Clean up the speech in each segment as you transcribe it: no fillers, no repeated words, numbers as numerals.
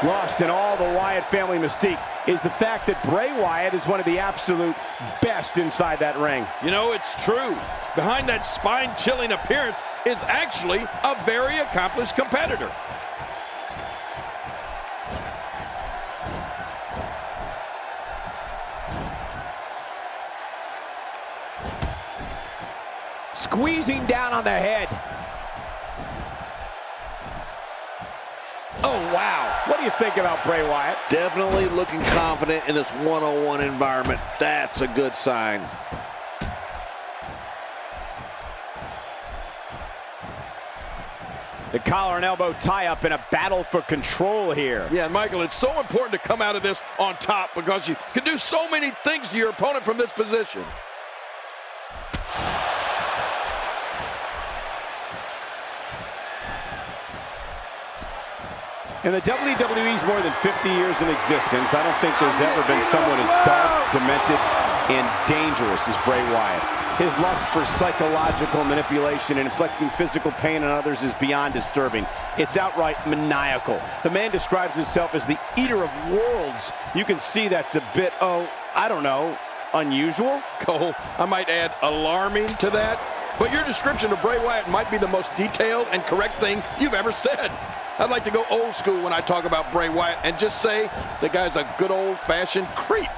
Lost in all the Wyatt family mystique is the fact that Bray Wyatt is one of the absolute best inside that ring. You know, it's true. Behind that spine-chilling appearance is actually a very accomplished competitor. Squeezing down on the head. Oh, wow. What do you think about Bray Wyatt? Definitely looking confident in this one-on-one environment. That's a good sign. The collar and elbow tie-up in a battle for control here. Yeah, Michael, it's so important to come out of this on top because you can do so many things to your opponent from this position. In the WWE's more than 50 years in existence, I don't think there's ever been someone as dark, demented, and dangerous as Bray Wyatt. His lust for psychological manipulation and inflicting physical pain on others is beyond disturbing. It's outright maniacal. The man describes himself as the eater of worlds. You can see that's a bit, I don't know, unusual? Cole, I might add alarming to that. But your description of Bray Wyatt might be the most detailed and correct thing you've ever said. I'd like to go old school when I talk about Bray Wyatt and just say the guy's a good old-fashioned creep.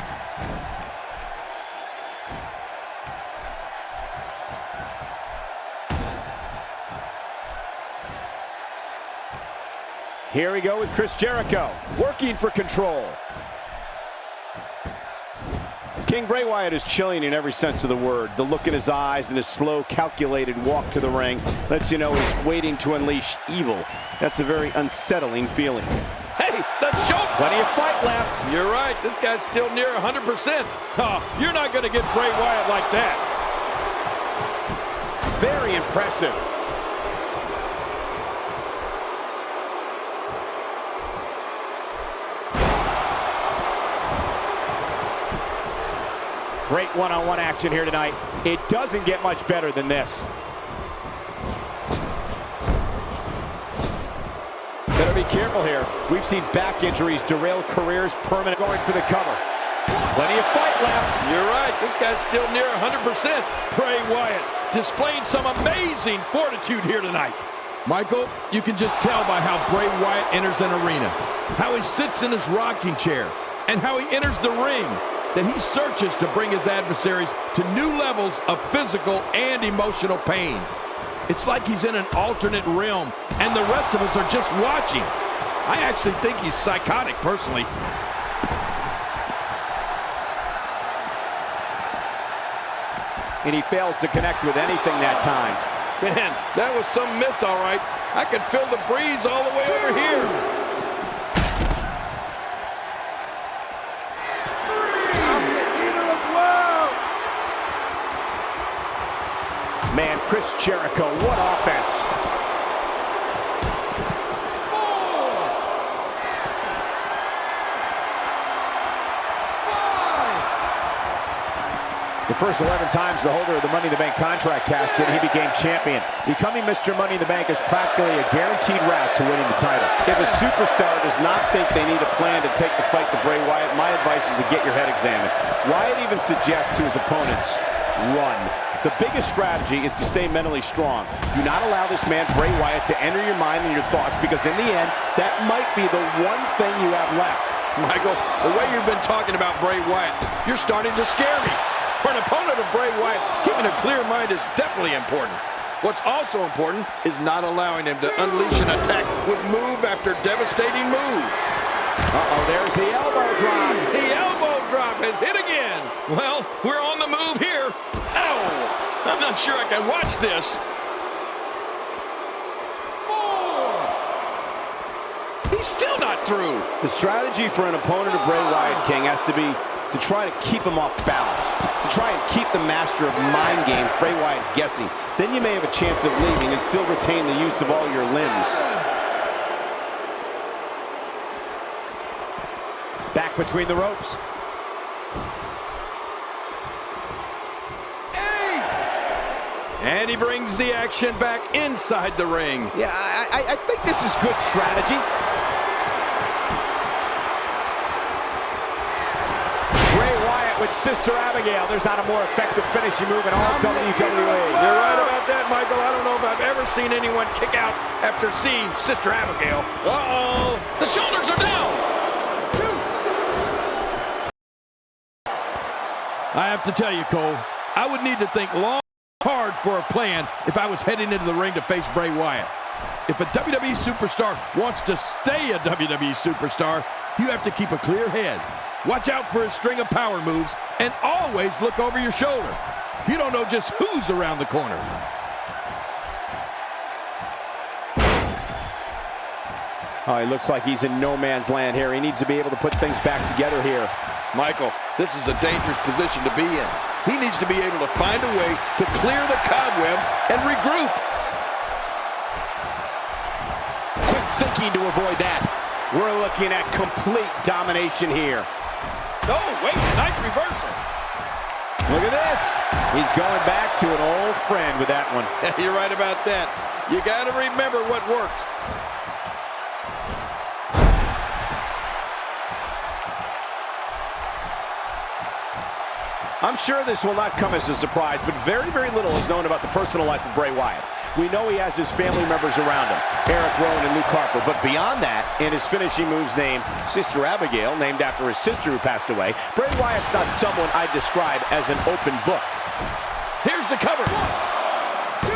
Here we go with Chris Jericho, working for control. King Bray Wyatt is chilling in every sense of the word. The look in his eyes and his slow, calculated walk to the ring lets you know he's waiting to unleash evil. That's a very unsettling feeling. Hey, the show! Plenty of fight left. You're right, this guy's still near 100%. Oh, you're not going to get Bray Wyatt like that. Very impressive. Great one-on-one action here tonight. It doesn't get much better than this. Better be careful here. We've seen back injuries derail careers permanent. Going for the cover. Plenty of fight left. You're right, this guy's still near 100%. Bray Wyatt displaying some amazing fortitude here tonight. Michael, you can just tell by how Bray Wyatt enters an arena, how he sits in his rocking chair, and how he enters the ring, that he searches to bring his adversaries to new levels of physical and emotional pain. It's like he's in an alternate realm, and the rest of us are just watching. I actually think he's psychotic, personally. And he fails to connect with anything that time. Man, that was some miss, all right. I could feel the breeze all the way over here. Man, Chris Jericho, what offense. The first 11 times the holder of the Money in the Bank contract cashed in, he became champion. Becoming Mr. Money in the Bank is practically a guaranteed route to winning the title. If a superstar does not think they need a plan to take the fight to Bray Wyatt, my advice is to get your head examined. Wyatt even suggests to his opponents, run. The biggest strategy is to stay mentally strong. Do not allow this man, Bray Wyatt, to enter your mind and your thoughts, because in the end, that might be the one thing you have left. Michael, the way you've been talking about Bray Wyatt, you're starting to scare me. For an opponent of Bray Wyatt, keeping a clear mind is definitely important. What's also important is not allowing him to unleash an attack with move after devastating move. Uh-oh, there's the elbow drop. The elbow drop has hit again. Well, we're on the move here. Ow! I'm not sure I can watch this. 4. He's still not through. The strategy for an opponent of Bray Wyatt, King, has to be to try to keep him off balance, to try and keep the master of mind games, Bray Wyatt, guessing. Then you may have a chance of leaving and still retain the use of all your limbs. Back between the ropes. 8. And he brings the action back inside the ring. Yeah, I think this is good strategy. with Sister Abigail. There's not a more effective finishing move in all WWE. You're right about that, Michael. I don't know if I've ever seen anyone kick out after seeing Sister Abigail. Uh-oh. The shoulders are down. I have to tell you, Cole, I would need to think long, hard for a plan if I was heading into the ring to face Bray Wyatt. If a WWE superstar wants to stay a WWE superstar, you have to keep a clear head. Watch out for his string of power moves and always look over your shoulder. You don't know just who's around the corner. Oh, he looks like he's in no man's land here. He needs to be able to put things back together here. Michael, this is a dangerous position to be in. He needs to be able to find a way to clear the cobwebs and regroup. Quick thinking to avoid that. We're looking at complete domination here. Oh, wait, nice reversal. Look at this. He's going back to an old friend with that one. You're right about that. You got to remember what works. I'm sure this will not come as a surprise, but very, very little is known about the personal life of Bray Wyatt. We know he has his family members around him, Eric Rowan and Luke Harper, but beyond that, in his finishing moves named Sister Abigail, named after his sister who passed away, Bray Wyatt's not someone I'd describe as an open book. Here's the cover. 1, 2.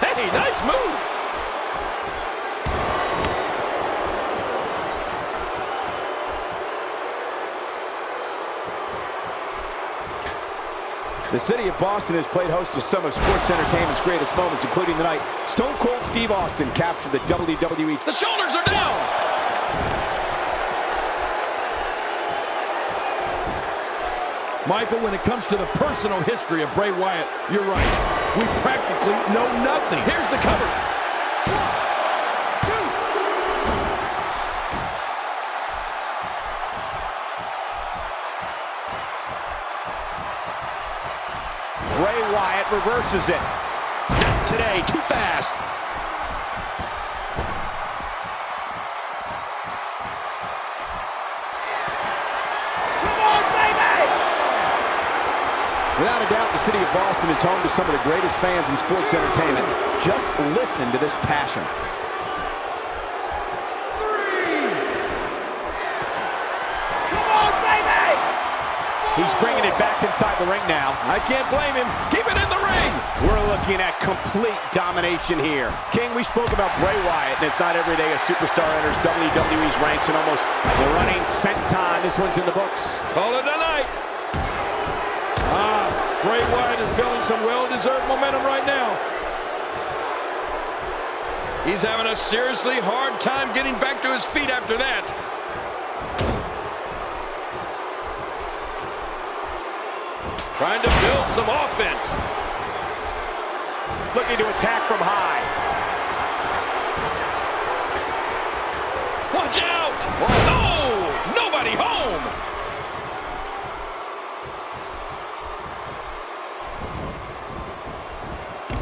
Hey, nice move. The city of Boston has played host to some of sports entertainment's greatest moments, including tonight. Stone Cold Steve Austin captured the WWE. The shoulders are down. Michael, when it comes to the personal history of Bray Wyatt, you're right. We practically know nothing. Here's the cover. 1, 2. Bray Wyatt reverses it. Not today, too fast. Come on, baby! Without a doubt, the city of Boston is home to some of the greatest fans in sports entertainment. Just listen to this passion. 3! Come on, baby! He's bringing it back inside the ring now. I can't blame him. Keep it in the ring. We're looking at complete domination here. King, we spoke about Bray Wyatt, and it's not every day a superstar enters WWE's ranks in almost the running senton. This one's in the books. Call it a night. Bray Wyatt is building some well-deserved momentum right now. He's having a seriously hard time getting back to his feet after that. Trying to build some offense. Looking to attack from high. Watch out! Oh, nobody home!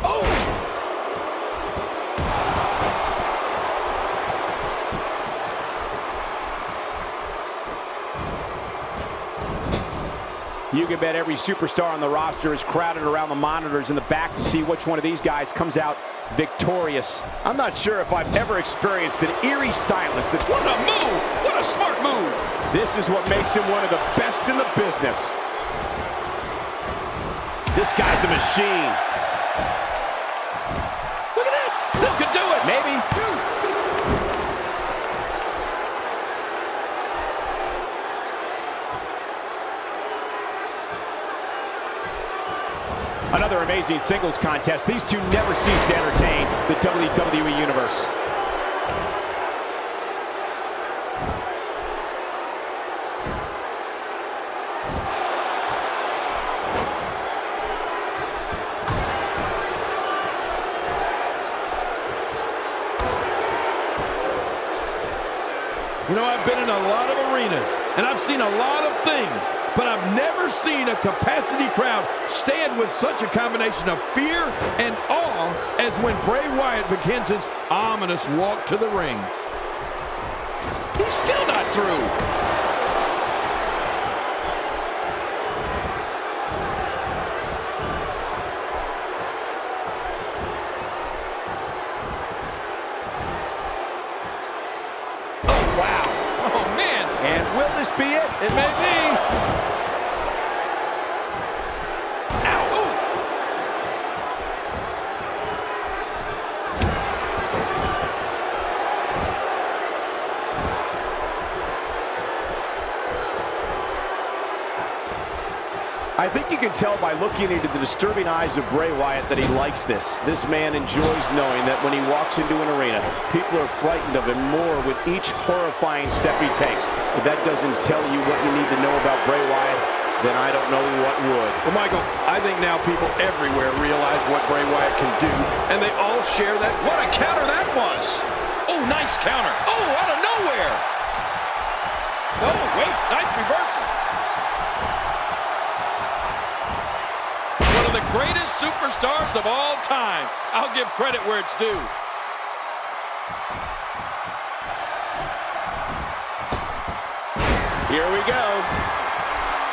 Oh! You can bet every superstar on the roster is crowded around the monitors in the back to see which one of these guys comes out victorious. I'm not sure if I've ever experienced an eerie silence. What a move! What a smart move! This is what makes him one of the best in the business. This guy's a machine. Look at this! This could do it! Maybe. 2. Another amazing singles contest. These two never cease to entertain the WWE Universe. You know, I've been in a lot of arenas, and I've seen a lot of things, but I've never seen a capacity crowd stand with such a combination of fear and awe as when Bray Wyatt begins his ominous walk to the ring. He's still not through. Oh, wow. Oh, man. And will this be it? It may be. Ow. Ooh. I think you can tell by looking into the disturbing eyes of Bray Wyatt that he likes this. This man enjoys knowing that when he walks into an arena, people are frightened of him more with each horrifying step he takes. If that doesn't tell you what you need to know about Bray Wyatt, then I don't know what would. Well, Michael, I think now people everywhere realize what Bray Wyatt can do, and they all share that. What a counter that was! Oh, nice counter. Oh, out of nowhere! Oh, wait, nice reversal. One of the greatest superstars of all time. I'll give credit where it's due. Here we go.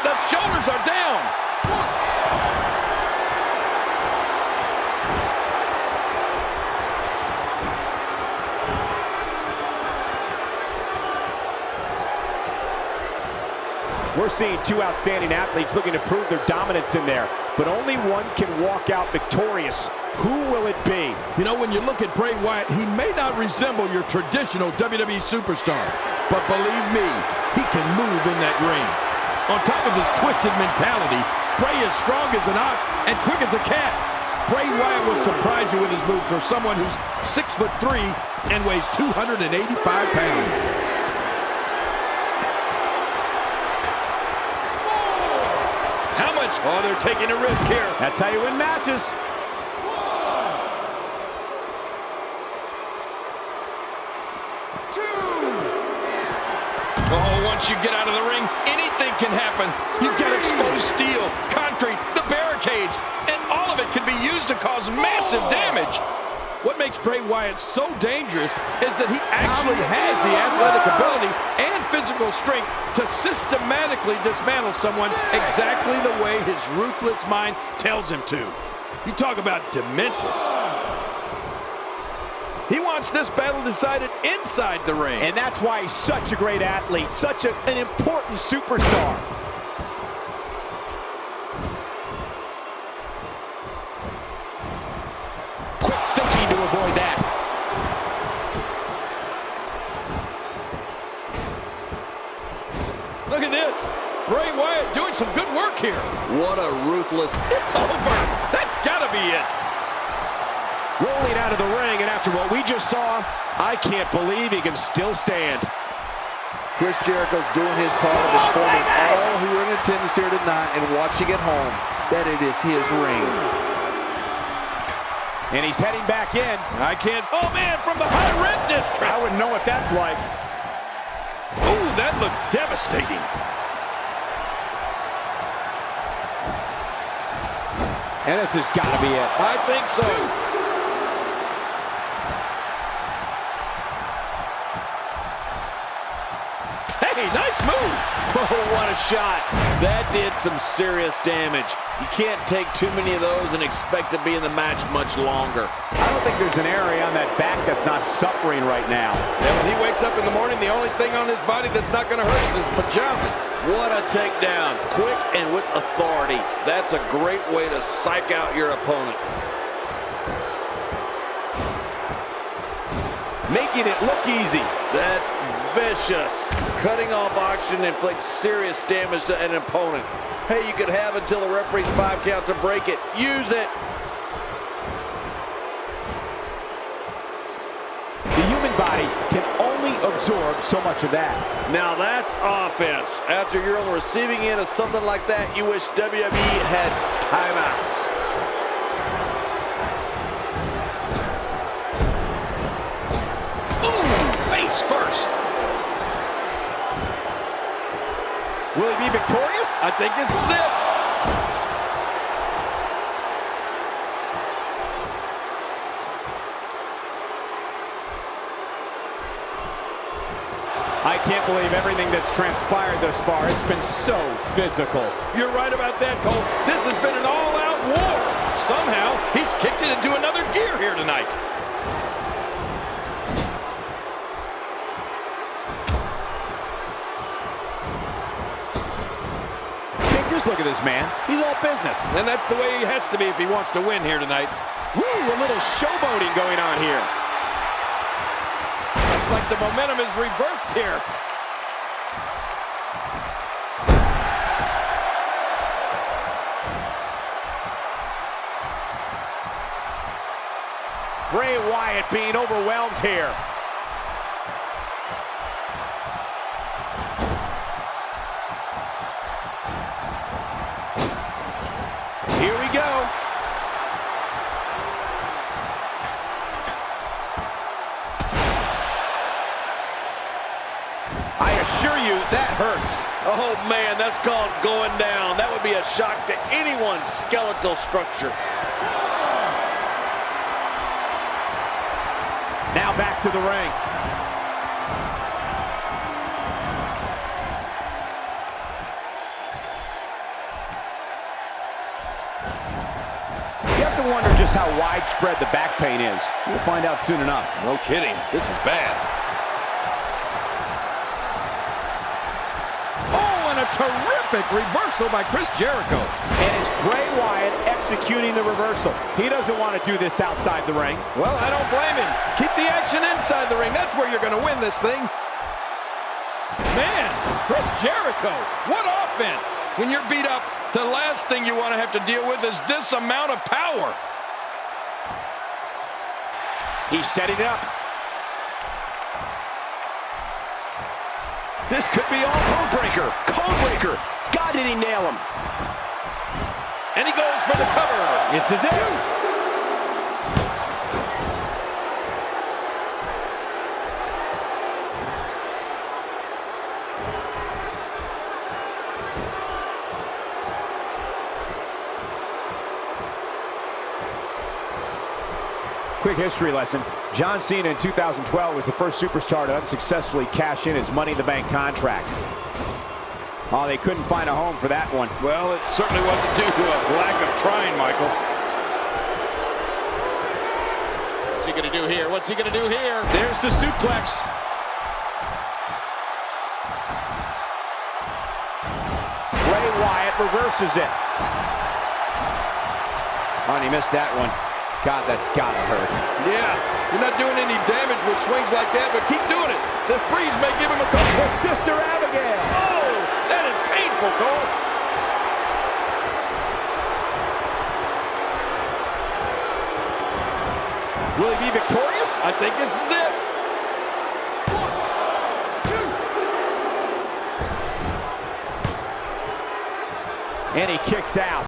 The shoulders are down. We're seeing two outstanding athletes looking to prove their dominance in there, but only one can walk out victorious. Who will it be? You know, when you look at Bray Wyatt, he may not resemble your traditional WWE superstar, but believe me, he can move in that ring. On top of his twisted mentality, Bray is strong as an ox and quick as a cat. Bray Wyatt will surprise you with his moves for someone who's 6'3" and weighs 285 pounds. How much? Oh, they're taking a risk here. That's how you win matches. Oh, once you get out of the ring, anything can happen. You've got exposed steel, concrete, the barricades, and all of it can be used to cause massive damage. What makes Bray Wyatt so dangerous is that he actually has the athletic ability and physical strength to systematically dismantle someone exactly the way his ruthless mind tells him to. You talk about demented. He wants this battle decided inside the ring. And that's why he's such a great athlete, such an important superstar. Quick thinking to avoid that. Look at this. Bray Wyatt doing some good work here. What a ruthless... It's over. That's got to be it. Rolling out of the ring, and after what we just saw, I can't believe he can still stand. Chris Jericho's doing his part of informing all who are in attendance here tonight and watching at home that it is his ring. And he's heading back in. I can't... Oh, man, from the high rent district. I wouldn't know what that's like. Ooh, that looked devastating. And this has got to be it. I think so. Hey, nice move. Oh, what a shot. That did some serious damage. You can't take too many of those and expect to be in the match much longer. I don't think there's an area on that back that's not suffering right now. And when he wakes up in the morning, the only thing on his body that's not going to hurt is his pajamas. What a takedown. Quick and with authority. That's a great way to psych out your opponent. Making it look easy. That's vicious. Cutting off oxygen inflicts serious damage to an opponent. Hey, you could have until the referee's 5 count to break it. Use it. The human body can only absorb so much of that. Now that's offense. After you're on the receiving end of something like that, you wish WWE had timeouts. Face first. Will he be victorious? I think this is it. I can't believe everything that's transpired thus far. It's been so physical. You're right about that, Cole. This has been an all-out war. Somehow, he's kicked it into another gear here tonight. Just look at this man. He's all business. And that's the way he has to be if he wants to win here tonight. Woo, a little showboating going on here. Looks like the momentum is reversed here. Bray Wyatt being overwhelmed here. Here we go. I assure you, that hurts. Oh, man, that's called going down. That would be a shock to anyone's skeletal structure. Now back to the ring. You have to wonder just how widespread the back pain is. We'll find out soon enough. No kidding. This is bad. Oh, and a terrific reversal by Chris Jericho. And it's Bray Wyatt executing the reversal. He doesn't want to do this outside the ring. Well, I don't blame him. Keep the action inside the ring. That's where you're going to win this thing. Man, Chris Jericho, what offense. When you're beat up, the last thing you want to have to deal with is this amount of power. He's setting it up. This could be all Codebreaker. Codebreaker. God, did he nail him? And he goes for the cover. This is it. Quick history lesson. John Cena in 2012 was the first superstar to unsuccessfully cash in his Money in the Bank contract. Oh, they couldn't find a home for that one. Well, it certainly wasn't due to a lack of trying, Michael. What's he going to do here? What's he going to do here? There's the suplex. Bray Wyatt reverses it. Oh, and he missed that one. God, that's gotta hurt. Yeah, you're not doing any damage with swings like that, but keep doing it. The breeze may give him a couple. The Sister Abigail. Oh, that is painful, Cole. Will he be victorious? I think this is it. 1, 2. And he kicks out.